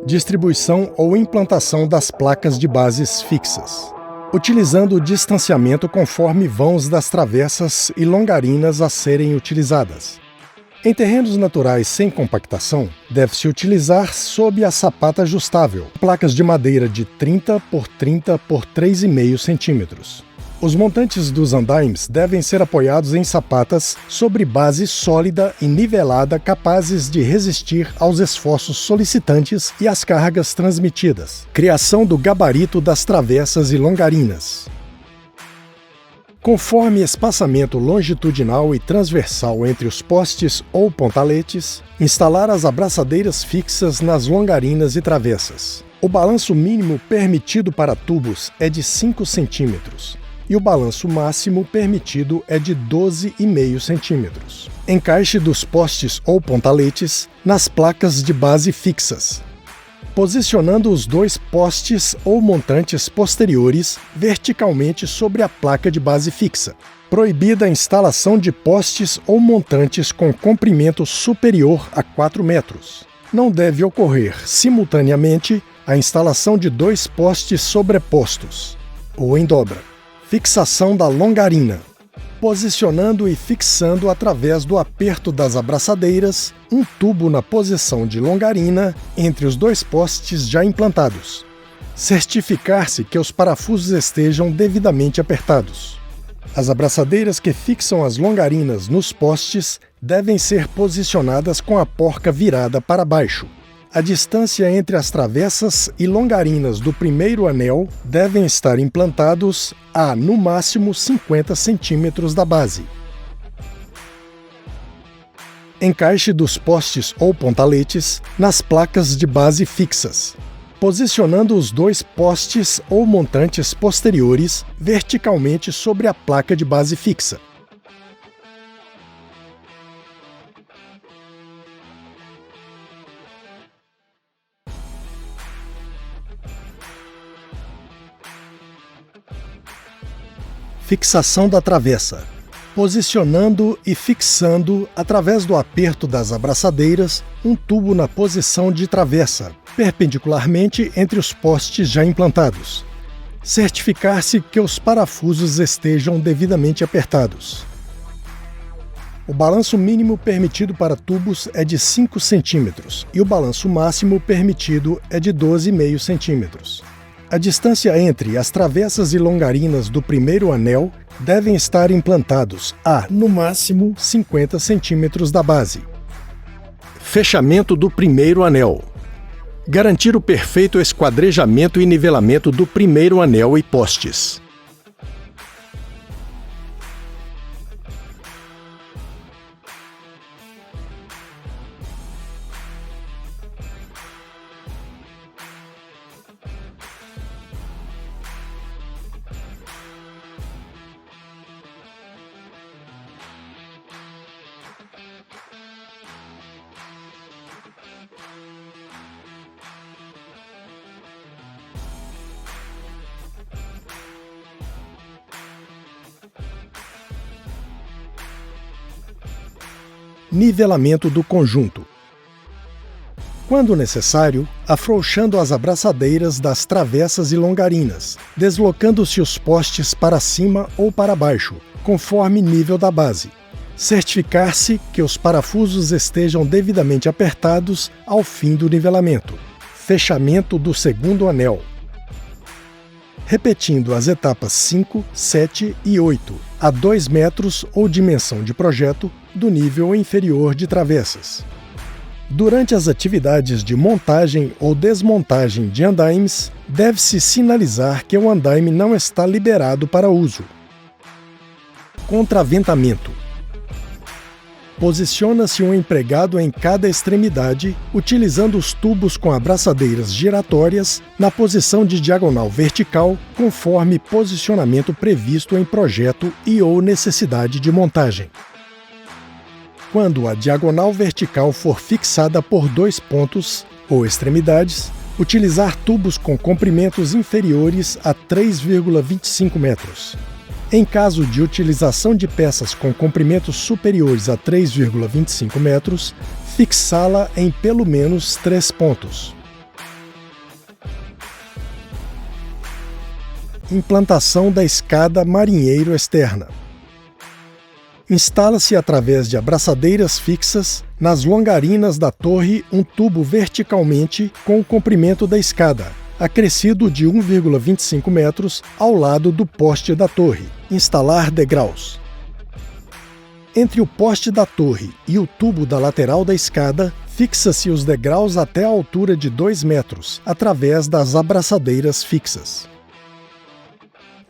Distribuição ou implantação das placas de bases fixas, utilizando o distanciamento conforme vãos das travessas e longarinas a serem utilizadas. Em terrenos naturais sem compactação, deve-se utilizar sob a sapata ajustável, placas de madeira de 30 por 30 por 3,5 centímetros. Os montantes dos andaimes devem ser apoiados em sapatas sobre base sólida e nivelada capazes de resistir aos esforços solicitantes e às cargas transmitidas. Criação do gabarito das travessas e longarinas. Conforme espaçamento longitudinal e transversal entre os postes ou pontaletes, instalar as abraçadeiras fixas nas longarinas e travessas. O balanço mínimo permitido para tubos é de 5 centímetros. E o balanço máximo permitido é de 12,5 centímetros. Encaixe dos postes ou pontaletes nas placas de base fixas, posicionando os dois postes ou montantes posteriores verticalmente sobre a placa de base fixa. Proibida a instalação de postes ou montantes com comprimento superior a 4 metros. Não deve ocorrer simultaneamente a instalação de dois postes sobrepostos ou em dobra. Fixação da longarina. Posicionando e fixando através do aperto das abraçadeiras um tubo na posição de longarina entre os dois postes já implantados. Certificar-se que os parafusos estejam devidamente apertados. As abraçadeiras que fixam as longarinas nos postes devem ser posicionadas com a porca virada para baixo. A distância entre as travessas e longarinas do primeiro anel devem estar implantados a, no máximo, 50 centímetros da base. Encaixe dos postes ou pontaletes nas placas de base fixas, posicionando os dois postes ou montantes posteriores verticalmente sobre a placa de base fixa. Fixação da travessa. Posicionando e fixando, através do aperto das abraçadeiras, um tubo na posição de travessa, perpendicularmente entre os postes já implantados. Certificar-se que os parafusos estejam devidamente apertados. O balanço mínimo permitido para tubos é de 5 centímetros e o balanço máximo permitido é de 12,5 centímetros. A distância entre as travessas e longarinas do primeiro anel devem estar implantados a, no máximo, 50 centímetros da base. Fechamento do primeiro anel. Garantir o perfeito esquadrejamento e nivelamento do primeiro anel e postes. Nivelamento do conjunto. Quando necessário, afrouxando as abraçadeiras das travessas e longarinas, deslocando-se os postes para cima ou para baixo, conforme nível da base. Certificar-se que os parafusos estejam devidamente apertados ao fim do nivelamento. Fechamento do segundo anel. Repetindo as etapas 5, 7 e 8, a 2 metros ou dimensão de projeto do nível inferior de travessas. Durante as atividades de montagem ou desmontagem de andaimes, deve-se sinalizar que o andaime não está liberado para uso. Contraventamento. Posiciona-se um empregado em cada extremidade, utilizando os tubos com abraçadeiras giratórias na posição de diagonal vertical, conforme posicionamento previsto em projeto e/ou necessidade de montagem. Quando a diagonal vertical for fixada por 2 pontos ou extremidades, utilizar tubos com comprimentos inferiores a 3,25 metros. Em caso de utilização de peças com comprimentos superiores a 3,25 metros, fixá-la em pelo menos 3 pontos. Implantação da escada marinheiro externa. Instala-se através de abraçadeiras fixas nas longarinas da torre um tubo verticalmente com o comprimento da escada, acrescido de 1,25 metros ao lado do poste da torre. Instalar degraus. Entre o poste da torre e o tubo da lateral da escada, fixa-se os degraus até a altura de 2 metros, através das abraçadeiras fixas.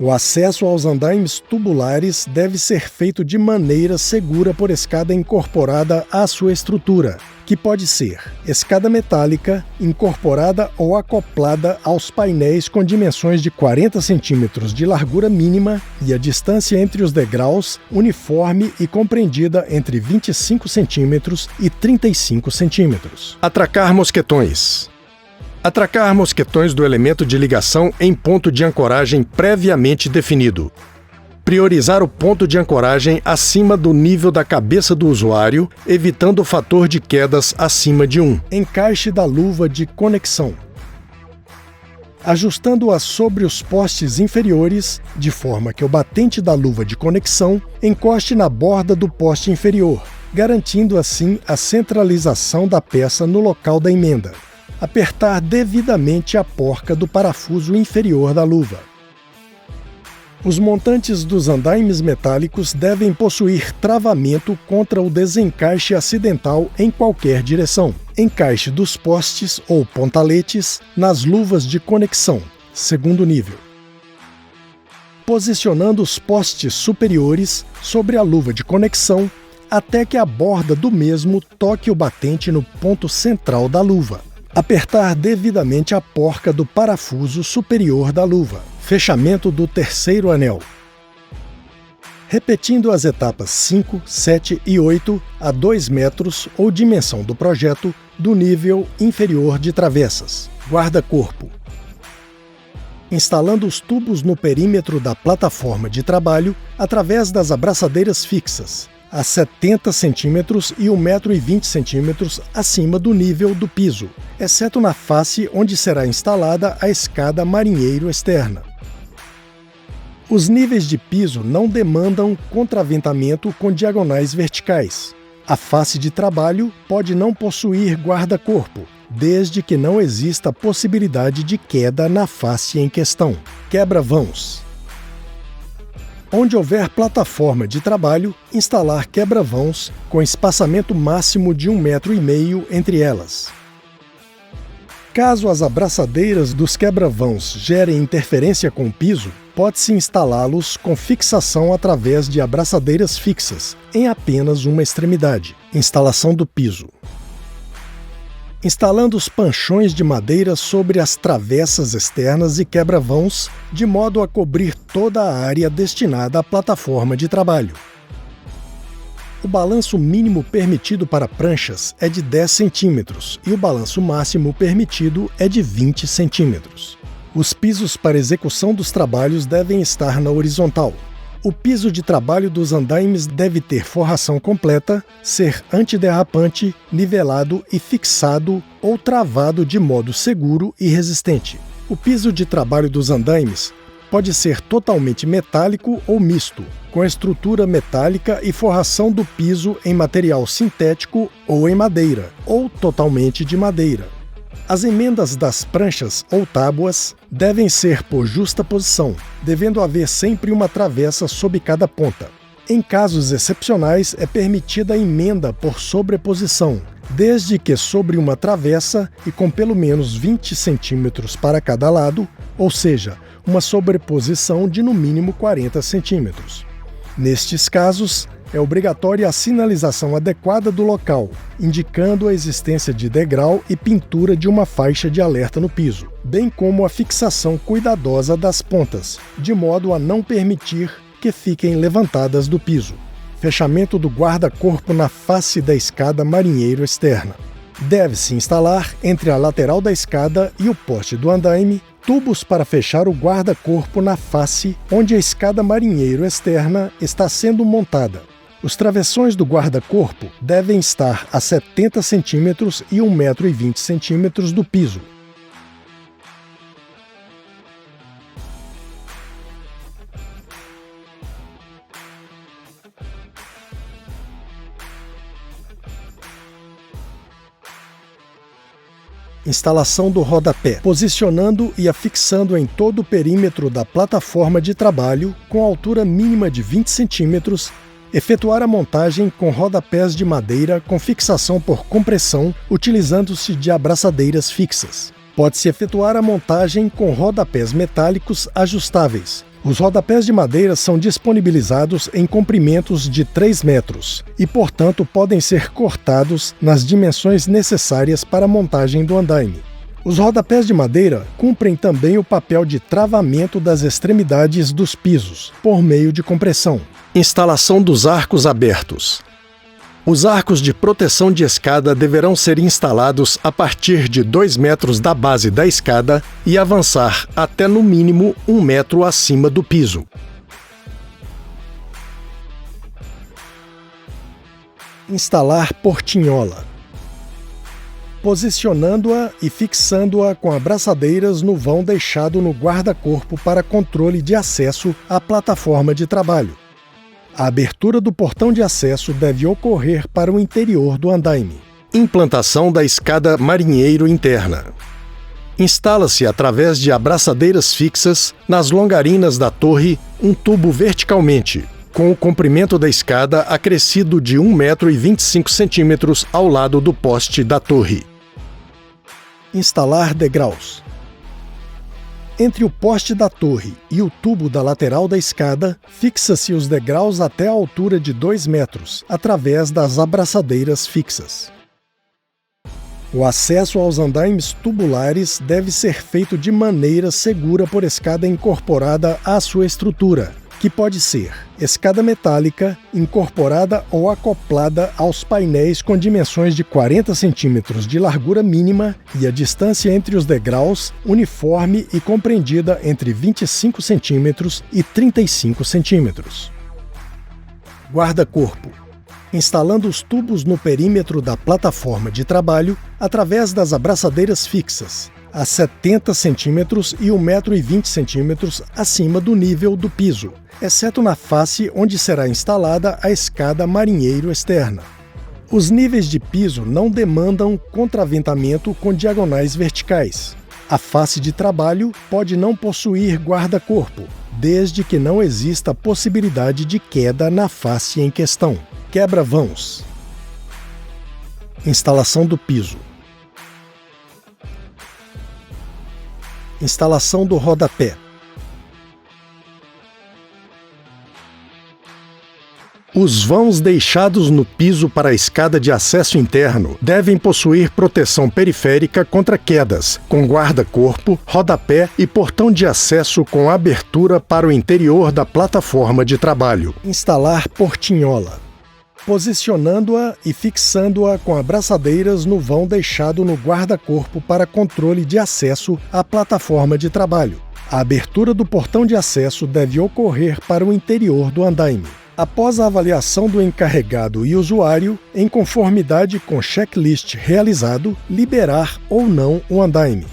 O acesso aos andaimes tubulares deve ser feito de maneira segura por escada incorporada à sua estrutura, que pode ser escada metálica, incorporada ou acoplada aos painéis com dimensões de 40 cm de largura mínima e a distância entre os degraus uniforme e compreendida entre 25 cm e 35 cm. Atracar mosquetões. Atracar mosquetões do elemento de ligação em ponto de ancoragem previamente definido. Priorizar o ponto de ancoragem acima do nível da cabeça do usuário, evitando o fator de quedas acima de 1. Encaixe da luva de conexão. Ajustando-a sobre os postes inferiores, de forma que o batente da luva de conexão encoste na borda do poste inferior, garantindo assim a centralização da peça no local da emenda. Apertar devidamente a porca do parafuso inferior da luva. Os montantes dos andaimes metálicos devem possuir travamento contra o desencaixe acidental em qualquer direção. Encaixe dos postes ou pontaletes nas luvas de conexão, segundo nível. Posicionando os postes superiores sobre a luva de conexão até que a borda do mesmo toque o batente no ponto central da luva. Apertar devidamente a porca do parafuso superior da luva. Fechamento do terceiro anel. Repetindo as etapas 5, 7 e 8 a 2 metros ou dimensão do projeto do nível inferior de travessas. Guarda-corpo. Instalando os tubos no perímetro da plataforma de trabalho através das abraçadeiras fixas, a 70 cm e 1,20 m acima do nível do piso, exceto na face onde será instalada a escada marinheiro externa. Os níveis de piso não demandam contraventamento com diagonais verticais. A face de trabalho pode não possuir guarda-corpo, desde que não exista possibilidade de queda na face em questão. Quebra-vãos. Onde houver plataforma de trabalho, instalar quebra-vãos com espaçamento máximo de 1,5 m entre elas. Caso as abraçadeiras dos quebra-vãos gerem interferência com o piso, pode-se instalá-los com fixação através de abraçadeiras fixas, em apenas uma extremidade. Instalação do piso. Instalando os panchões de madeira sobre as travessas externas e quebra-vãos, de modo a cobrir toda a área destinada à plataforma de trabalho. O balanço mínimo permitido para pranchas é de 10 cm e o balanço máximo permitido é de 20 cm. Os pisos para execução dos trabalhos devem estar na horizontal. O piso de trabalho dos andaimes deve ter forração completa, ser antiderrapante, nivelado e fixado ou travado de modo seguro e resistente. O piso de trabalho dos andaimes pode ser totalmente metálico ou misto, com estrutura metálica e forração do piso em material sintético ou em madeira, ou totalmente de madeira. As emendas das pranchas ou tábuas devem ser por justa posição, devendo haver sempre uma travessa sob cada ponta. Em casos excepcionais, é permitida a emenda por sobreposição, desde que sobre uma travessa e com pelo menos 20 centímetros para cada lado, ou seja, uma sobreposição de no mínimo 40 centímetros. Nestes casos, é obrigatória a sinalização adequada do local, indicando a existência de degrau e pintura de uma faixa de alerta no piso, bem como a fixação cuidadosa das pontas, de modo a não permitir que fiquem levantadas do piso. Fechamento do guarda-corpo na face da escada marinheiro externa. Deve-se instalar entre a lateral da escada e o poste do andaime tubos para fechar o guarda-corpo na face onde a escada marinheiro externa está sendo montada. Os travessões do guarda-corpo devem estar a 70 cm e 1,20 m do piso. Instalação do rodapé, posicionando e afixando em todo o perímetro da plataforma de trabalho com altura mínima de 20 cm, efetuar a montagem com rodapés de madeira com fixação por compressão, utilizando-se de abraçadeiras fixas. Pode-se efetuar a montagem com rodapés metálicos ajustáveis. Os rodapés de madeira são disponibilizados em comprimentos de 3 metros e, portanto, podem ser cortados nas dimensões necessárias para a montagem do andaime. Os rodapés de madeira cumprem também o papel de travamento das extremidades dos pisos, por meio de compressão. Instalação dos arcos abertos. Os arcos de proteção de escada deverão ser instalados a partir de 2 metros da base da escada e avançar até no mínimo 1 metro acima do piso. Instalar portinhola. Posicionando-a e fixando-a com abraçadeiras no vão deixado no guarda-corpo para controle de acesso à plataforma de trabalho. A abertura do portão de acesso deve ocorrer para o interior do andaime. Implantação da escada marinheiro interna. Instala-se através de abraçadeiras fixas nas longarinas da torre um tubo verticalmente, com o comprimento da escada acrescido de 1,25 m ao lado do poste da torre. Instalar degraus. Entre o poste da torre e o tubo da lateral da escada, fixa-se os degraus até a altura de 2 metros, através das abraçadeiras fixas. O acesso aos andaimes tubulares deve ser feito de maneira segura por escada incorporada à sua estrutura, que pode ser escada metálica, incorporada ou acoplada aos painéis com dimensões de 40 cm de largura mínima e a distância entre os degraus uniforme e compreendida entre 25 cm e 35 cm. Guarda-corpo. Instalando os tubos no perímetro da plataforma de trabalho através das abraçadeiras fixas, a 70 cm e 1,20 m acima do nível do piso, exceto na face onde será instalada a escada marinheiro externa. Os níveis de piso não demandam contraventamento com diagonais verticais. A face de trabalho pode não possuir guarda-corpo, desde que não exista possibilidade de queda na face em questão. Quebra-vãos. Instalação do piso. Instalação do rodapé. Os vãos deixados no piso para a escada de acesso interno devem possuir proteção periférica contra quedas, com guarda-corpo, rodapé e portão de acesso com abertura para o interior da plataforma de trabalho. Instalar portinhola. Posicionando-a e fixando-a com abraçadeiras no vão deixado no guarda-corpo para controle de acesso à plataforma de trabalho. A abertura do portão de acesso deve ocorrer para o interior do andaime. Após a avaliação do encarregado e usuário, em conformidade com checklist realizado, liberar ou não o andaime.